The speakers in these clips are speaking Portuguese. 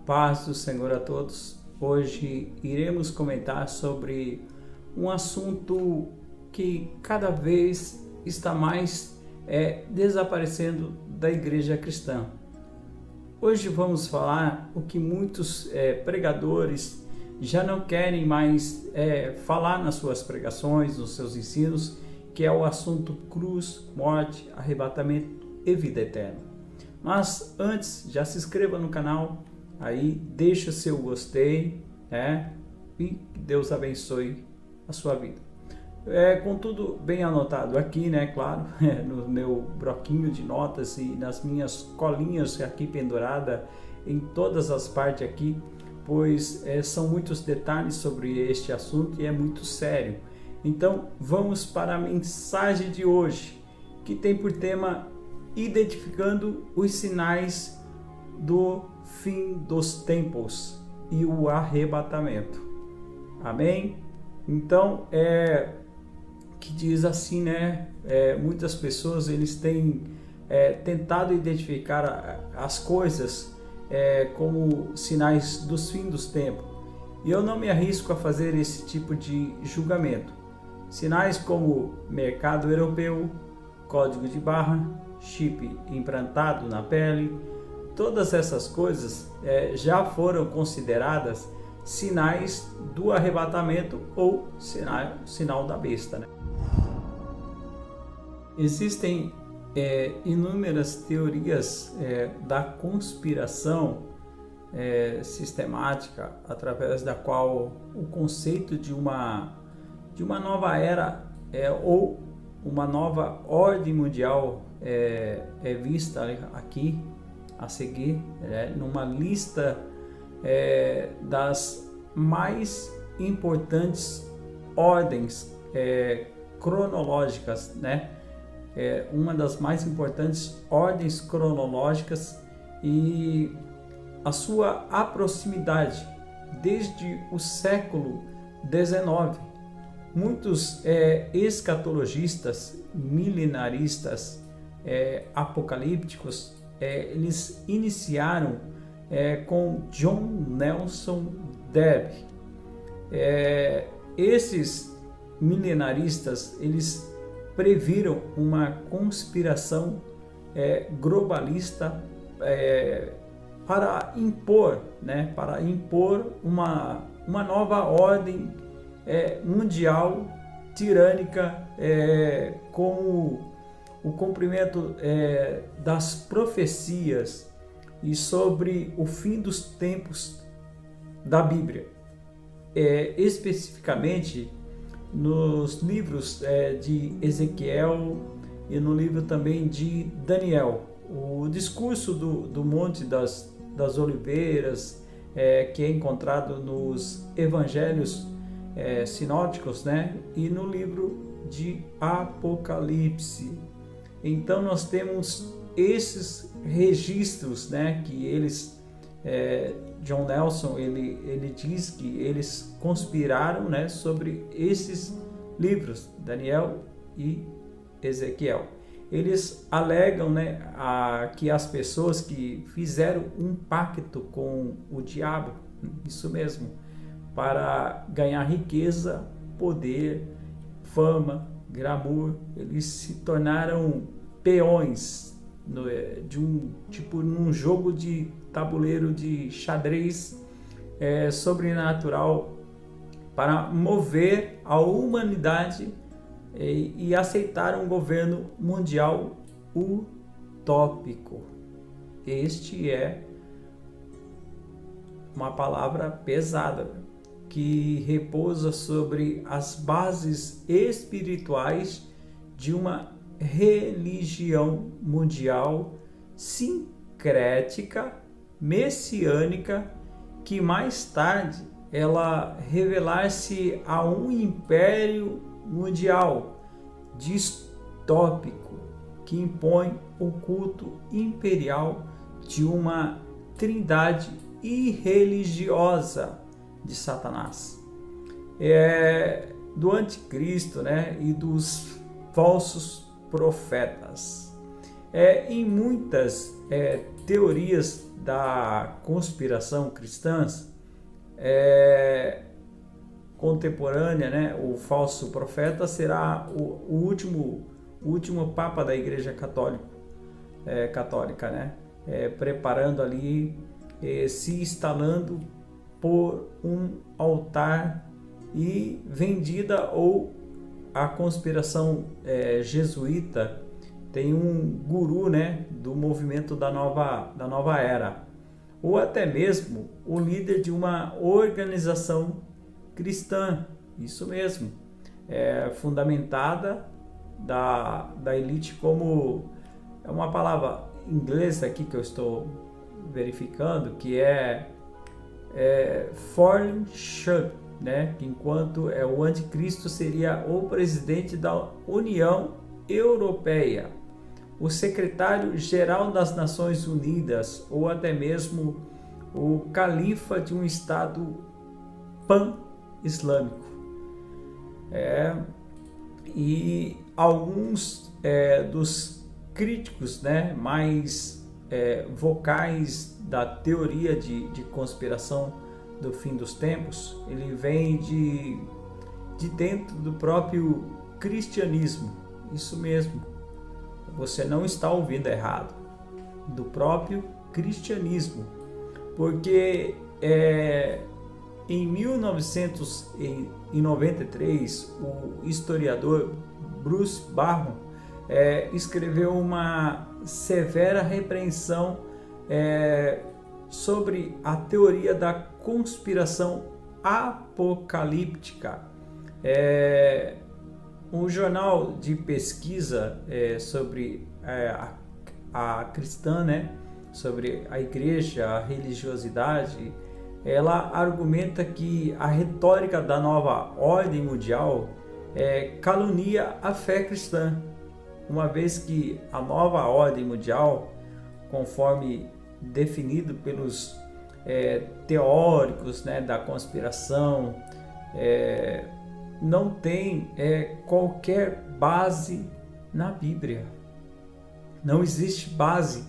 Paz do Senhor a todos. Hoje iremos comentar sobre um assunto que cada vez está mais desaparecendo da igreja cristã. Hoje vamos falar o que muitos pregadores já não querem mais falar nas suas pregações, nos seus ensinos, que é o assunto cruz, morte, arrebatamento e vida eterna. Mas antes, já se inscreva no canal, aí deixa seu gostei, e que Deus abençoe a sua vida. Com tudo bem anotado aqui, claro, no meu bloquinho de notas e nas minhas colinhas aqui pendurada em todas as partes aqui, pois são muitos detalhes sobre este assunto e é muito sério. Então vamos para a mensagem de hoje, que tem por tema identificando os sinais do fim dos tempos e o arrebatamento. Amém? Então, que diz assim, muitas pessoas eles têm tentado identificar as coisas como sinais dos fins dos tempos. E eu não me arrisco a fazer esse tipo de julgamento. Sinais como mercado europeu, código de barra, chip implantado na pele, todas essas coisas já foram consideradas sinais do arrebatamento ou sinal da besta. Existem inúmeras teorias da conspiração sistemática, através da qual o conceito de uma nova era ou uma nova ordem mundial é vista aqui a seguir, numa lista das mais importantes ordens cronológicas, uma das mais importantes ordens cronológicas e a sua aproximidade desde o século XIX. Muitos escatologistas, milenaristas, apocalípticos, eles iniciaram com John Nelson Darby. Esses milenaristas, eles previram uma conspiração globalista para impor uma nova ordem mundial tirânica, como o cumprimento das profecias e sobre o fim dos tempos da Bíblia, especificamente nos livros de Ezequiel e no livro também de Daniel. O discurso do Monte das Oliveiras, que é encontrado nos evangelhos sinóticos, e no livro de Apocalipse. Então nós temos esses registros, que eles, John Nelson, ele diz que eles conspiraram, sobre esses livros, Daniel e Ezequiel. Eles alegam, que as pessoas que fizeram um pacto com o diabo, isso mesmo, para ganhar riqueza, poder, fama, glamour, eles se tornaram peões num jogo de tabuleiro de xadrez sobrenatural para mover a humanidade e aceitar um governo mundial utópico. Este é uma palavra pesada que repousa sobre as bases espirituais de uma religião mundial sincrética, messiânica, que mais tarde ela revelar-se a um império mundial distópico que impõe o culto imperial de uma trindade irreligiosa de Satanás, do anticristo, e dos falsos profetas. Em muitas teorias da conspiração cristãs contemporânea, né? O falso profeta será o último Papa da Igreja Católica, né? Preparando ali, se instalando por um altar e vendida, ou a conspiração jesuíta tem um guru, né, do movimento da nova era, ou até mesmo o líder de uma organização cristã, isso mesmo, fundamentada da elite, como é uma palavra inglesa aqui que eu estou verificando, que Foreign Church, né? Que enquanto o anticristo seria o presidente da União Europeia, o secretário-geral das Nações Unidas, ou até mesmo o califa de um estado pan-islâmico. E alguns dos críticos, né, mais vocais da teoria de conspiração do fim dos tempos, ele vem de dentro do próprio cristianismo. Isso mesmo, você não está ouvindo errado, do próprio cristianismo, porque em 1993 o historiador Bruce Barron escreveu uma severa repreensão sobre a teoria da conspiração apocalíptica. Um jornal de pesquisa sobre a cristã, né, sobre a igreja, a religiosidade, ela argumenta que a retórica da nova ordem mundial calunia a fé cristã, uma vez que a nova ordem mundial, conforme definido pelos teóricos, né, da conspiração, não tem qualquer base na Bíblia. Não existe base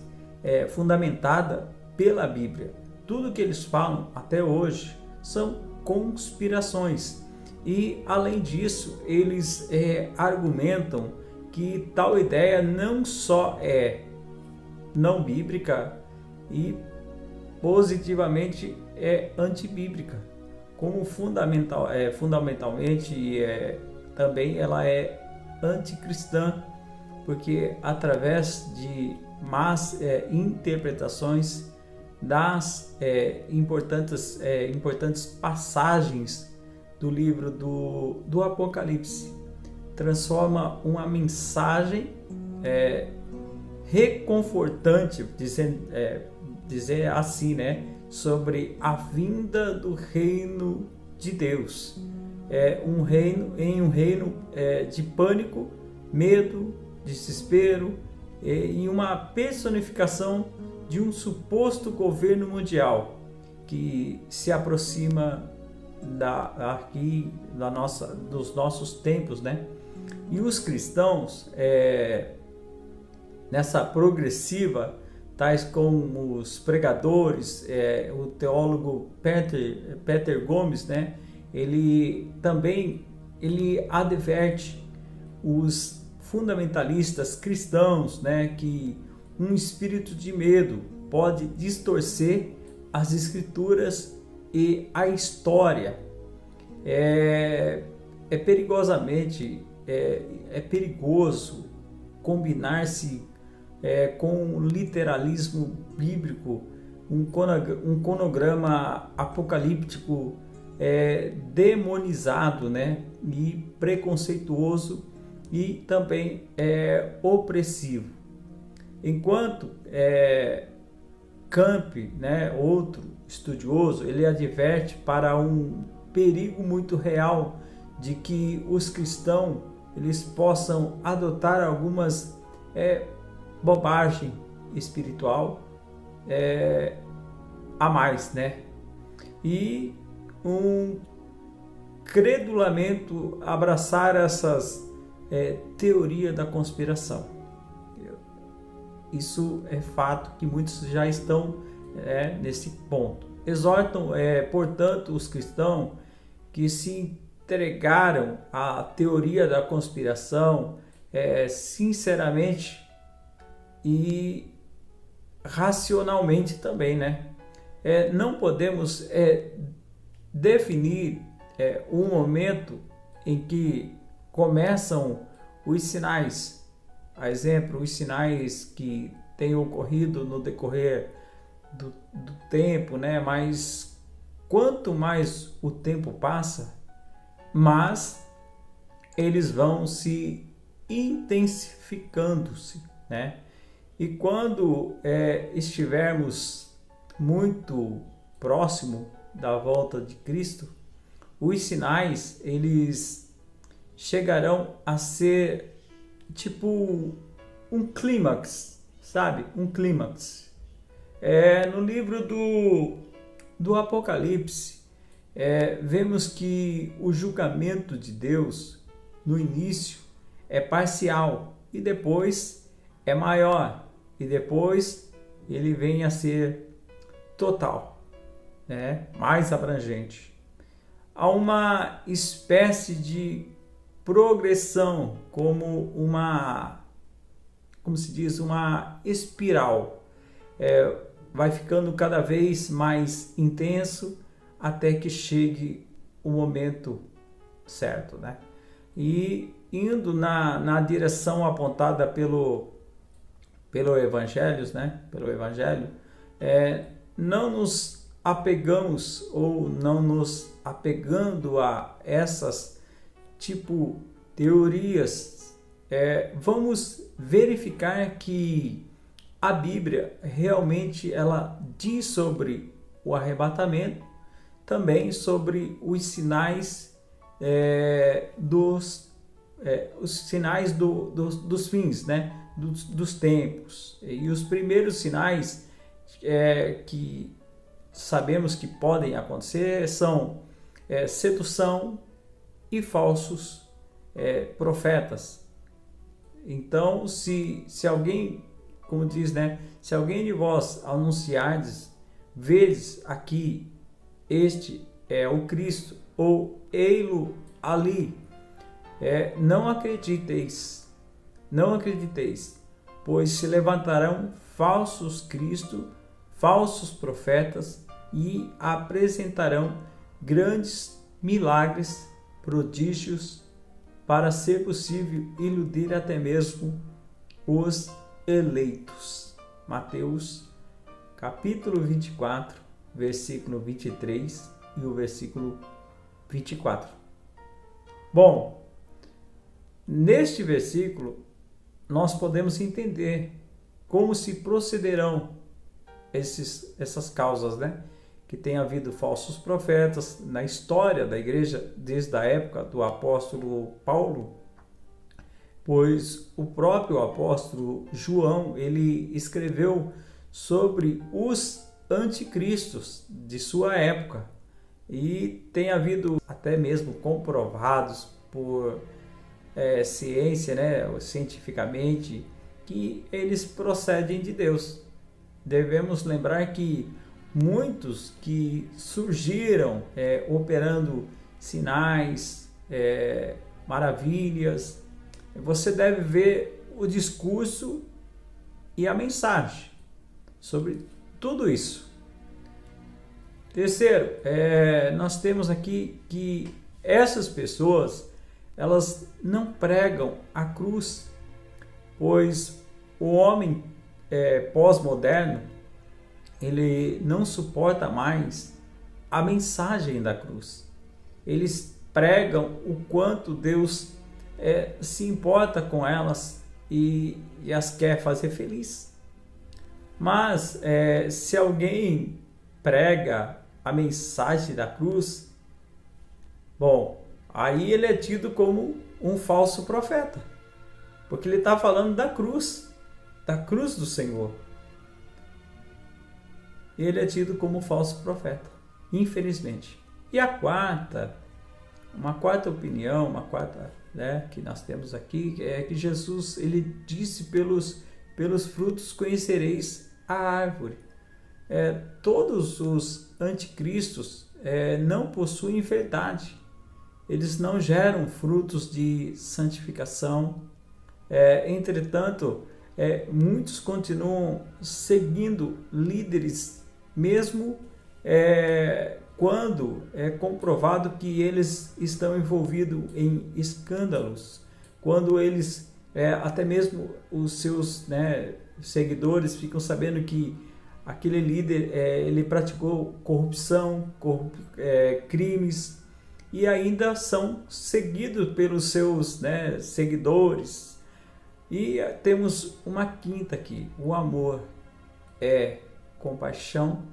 fundamentada pela Bíblia. Tudo que eles falam até hoje são conspirações. E, além disso, eles argumentam que tal ideia não só é não bíblica e positivamente antibíblica, como fundamentalmente também ela é anticristã, porque através de más interpretações das importantes passagens do livro do Apocalipse, transforma uma mensagem reconfortante, dizer assim, né, sobre a vinda do reino de Deus, um reino de pânico, medo, desespero, e uma personificação de um suposto governo mundial que se aproxima dos nossos tempos, né? E os cristãos, nessa progressiva, tais como os pregadores, o teólogo Peter Gomes, né? Ele adverte os fundamentalistas cristãos, né, que um espírito de medo pode distorcer as escrituras e a história. É perigoso combinar-se com o literalismo bíblico, um cronograma apocalíptico demonizado, né, e preconceituoso e também opressivo. Enquanto Camp, né, outro estudioso, ele adverte para um perigo muito real de que os cristãos eles possam adotar algumas bobagem espiritual a mais, né? E credulamente abraçar essas teorias da conspiração. Isso é fato que muitos já estão nesse ponto. Exortam, portanto, os cristãos que se entregaram à teoria da conspiração sinceramente e racionalmente também, né? Não podemos definir um momento em que começam os sinais, a exemplo, os sinais que têm ocorrido no decorrer do tempo, né? Mas quanto mais o tempo passa, mais eles vão se intensificando-se, né? E quando estivermos muito próximo da volta de Cristo, os sinais eles chegarão a ser tipo um clímax, sabe? Um clímax. No livro do Apocalipse, vemos que o julgamento de Deus no início é parcial e depois é maior e depois ele vem a ser total, né? Mais abrangente. Há uma espécie de progressão, como se diz, uma espiral. Vai ficando cada vez mais intenso até que chegue o momento certo, né? E indo na direção apontada pelo Evangelho, né? Pelo Evangelho, não nos apegamos ou não nos apegando a essas teorias, vamos verificar que a Bíblia realmente ela diz sobre o arrebatamento, também sobre os sinais os sinais dos fins, né? Dos tempos. E os primeiros sinais que sabemos que podem acontecer são sedução e falsos profetas. Então, se alguém, como diz, né? Se alguém de vós anunciardes, vedes aqui, este é o Cristo, ou ei-lo ali, não acrediteis, pois se levantarão falsos cristos, falsos profetas, e apresentarão grandes milagres, prodígios, para ser possível iludir até mesmo os eleitos. Mateus capítulo 24, versículo 23 e o versículo 24. Bom, neste versículo nós podemos entender como se procederão essas causas, né? Que tem havido falsos profetas na história da igreja desde a época do apóstolo Paulo, pois o próprio apóstolo João ele escreveu sobre os anticristos de sua época e tem havido até mesmo comprovados por ciência, né, cientificamente, que eles procedem de Deus. Devemos lembrar que muitos que surgiram operando sinais, maravilhas, você deve ver o discurso e a mensagem sobre tudo isso. Terceiro, nós temos aqui que essas pessoas elas não pregam a cruz, pois o homem pós-moderno ele não suporta mais a mensagem da cruz. Eles pregam o quanto Deus se importa com elas e as quer fazer feliz. Mas se alguém prega a mensagem da cruz, bom, aí ele é tido como um falso profeta, porque ele está falando da cruz do Senhor. Ele é tido como falso profeta, infelizmente. E uma quarta opinião, que nós temos aqui, é que Jesus ele disse pelos frutos conhecereis a árvore. Todos os anticristos não possuem verdade. Eles não geram frutos de santificação. Entretanto, muitos continuam seguindo líderes, mesmo quando é comprovado que eles estão envolvidos em escândalos, quando eles, até mesmo os seus seguidores ficam sabendo que aquele líder ele praticou corrupção, crimes, e ainda são seguidos pelos seus seguidores. E temos uma quinta aqui: o amor é compaixão,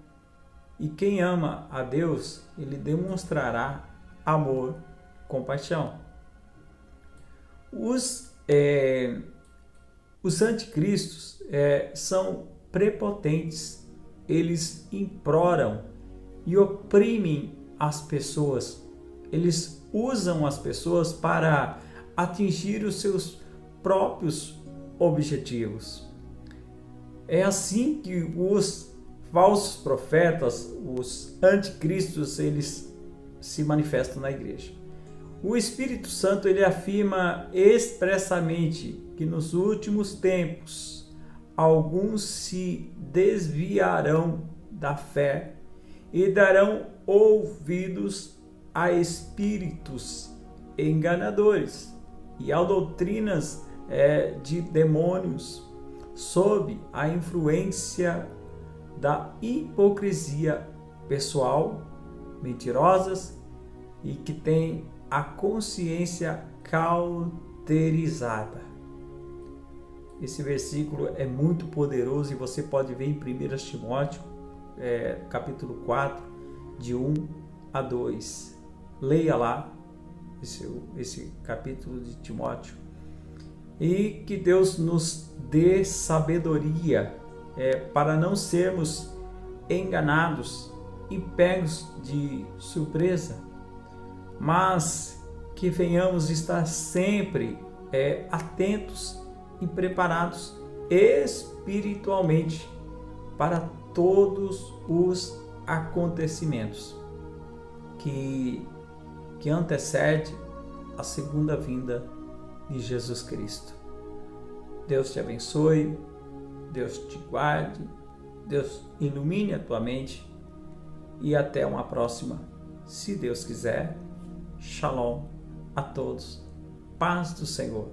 e quem ama a Deus, ele demonstrará amor, compaixão. Os anticristos são prepotentes, eles imploram e oprimem as pessoas, eles usam as pessoas para atingir os seus próprios objetivos. É assim que os falsos profetas, os anticristos, eles se manifestam na igreja. O Espírito Santo ele afirma expressamente que nos últimos tempos alguns se desviarão da fé e darão ouvidos a espíritos enganadores e a doutrinas de demônios, sob a influência da hipocrisia pessoal, mentirosas e que tem a consciência cauterizada. Esse versículo é muito poderoso e você pode ver em 1 Timóteo, capítulo 4, de 1 a 2. Leia lá esse capítulo de Timóteo. E que Deus nos dê sabedoria para não sermos enganados e pegos de surpresa, mas que venhamos estar sempre atentos e preparados espiritualmente para todos os acontecimentos que antecede a segunda vinda de Jesus Cristo. Deus te abençoe, Deus te guarde, Deus ilumine a tua mente e até uma próxima, se Deus quiser. Shalom a todos, paz do Senhor.